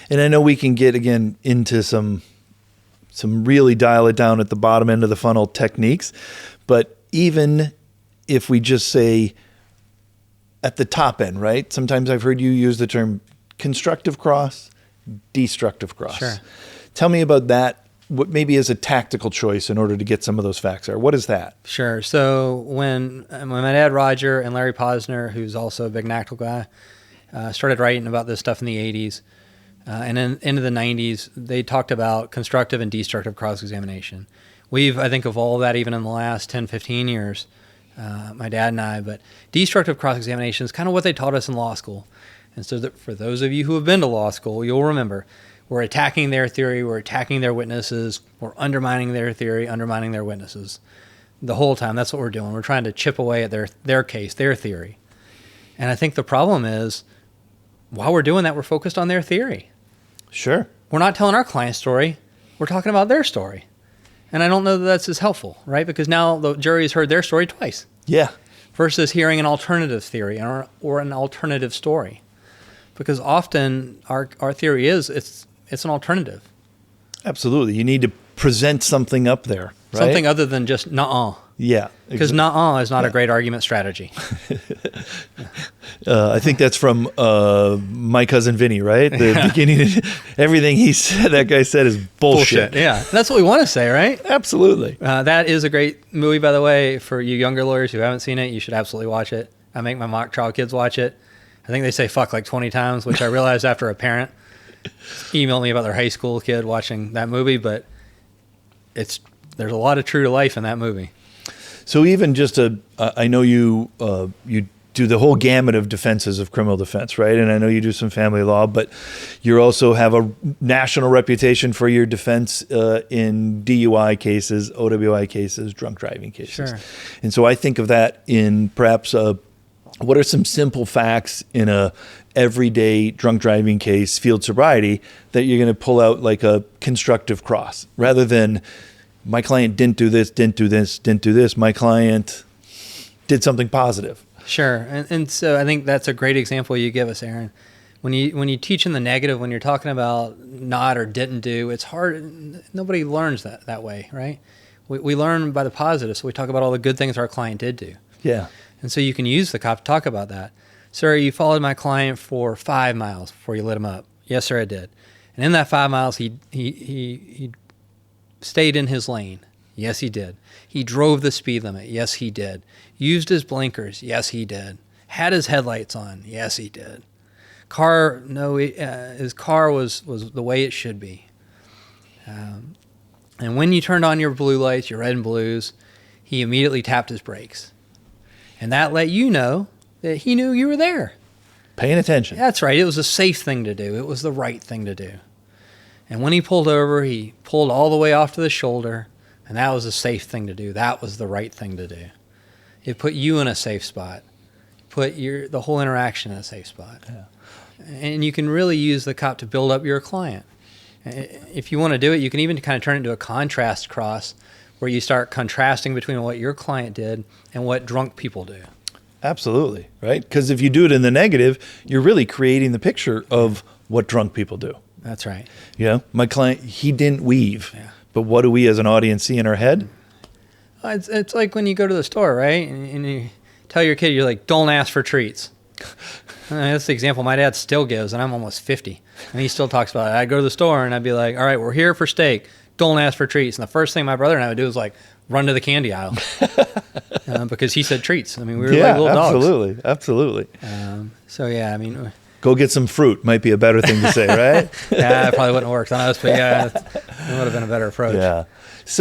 And I know we can get, again, into some really dial it down at the bottom end of the funnel techniques, but even if we just say at the top end, right? Sometimes I've heard you use the term constructive cross, destructive cross. Sure. Tell me about that. What maybe is a tactical choice in order to get some of those facts there. What is that? Sure. So when my dad, Roger, and Larry Posner, who's also a big NACTL guy, started writing about this stuff in the 80s, and then into the 90s, they talked about constructive and destructive cross-examination. We've, I think, evolved that even in the last 10, 15 years, my dad and I, but destructive cross-examination is kind of what they taught us in law school. And so that for those of you who have been to law school, you'll remember, we're attacking their theory, we're attacking their witnesses, we're undermining their theory, undermining their witnesses. The whole time, that's what we're doing. We're trying to chip away at their case, their theory. And I think the problem is, while we're doing that, we're focused on their theory. Sure. We're not telling our client's story, we're talking about their story. And I don't know that that's as helpful, right? Because now the jury has heard their story twice. Yeah. Versus hearing an alternative theory or an alternative story. Because often our theory is it's an alternative. Absolutely. You need to present something up there, right? Something other than just nuh-uh. Yeah. Because nuh-uh is not a great argument strategy. I think that's from My Cousin Vinny, right? The beginning, everything that guy said is bullshit. Yeah, that's what we want to say, right? Absolutely. That is a great movie, by the way. For you younger lawyers who haven't seen it, you should absolutely watch it. I make my mock trial kids watch it. I think they say fuck like 20 times, which I realized after a parent emailed me about their high school kid watching that movie, but there's a lot of true to life in that movie. So even just I know you do the whole gamut of defenses of criminal defense, right? And I know you do some family law, but you also have a national reputation for your defense in DUI cases, OWI cases, drunk driving cases. Sure. And so I think of that in perhaps what are some simple facts in a everyday drunk driving case, field sobriety, that you're going to pull out like a constructive cross rather than my client didn't do this, didn't do this, didn't do this. My client did something positive. Sure. And so I think that's a great example you give us, Aaron. When you teach in the negative, when you're talking about not or didn't do, it's hard. Nobody learns that way, right? We learn by the positive. So we talk about all the good things our client did do. Yeah. And so you can use the cop to talk about that. Sir, you followed my client for 5 miles before you lit him up. Yes, sir, I did. And in that 5 miles, he stayed in his lane. Yes, he did. He drove the speed limit. Yes, he did. Used his blinkers. Yes, he did. Had his headlights on. Yes, he did. His car was the way it should be. And when you turned on your blue lights, your red and blues, he immediately tapped his brakes. And that let you know that he knew you were there. Paying attention. That's right. It was a safe thing to do. It was the right thing to do. And when he pulled over, he pulled all the way off to the shoulder, and that was a safe thing to do. That was the right thing to do. It put you in a safe spot. Put the whole interaction in a safe spot. Yeah. And you can really use the cop to build up your client. If you want to do it, you can even kind of turn it into a contrast cross where you start contrasting between what your client did and what drunk people do. Absolutely, right? Because if you do it in the negative, you're really creating the picture of what drunk people do. That's right. You know, my client, he didn't weave. Yeah. But what do we as an audience see in our head? It's like when you go to the store, right? And you tell your kid, you're like, don't ask for treats. That's the example my dad still gives, and I'm almost 50. And he still talks about it. I'd go to the store, and I'd be like, all right, we're here for steak. Don't ask for treats. And the first thing my brother and I would do is like run to the candy aisle because he said treats. I mean, we were like little dogs. Absolutely. So, yeah, I mean. Go get some fruit might be a better thing to say, right? Yeah, it probably wouldn't have worked on us, but yeah, it would have been a better approach. Yeah.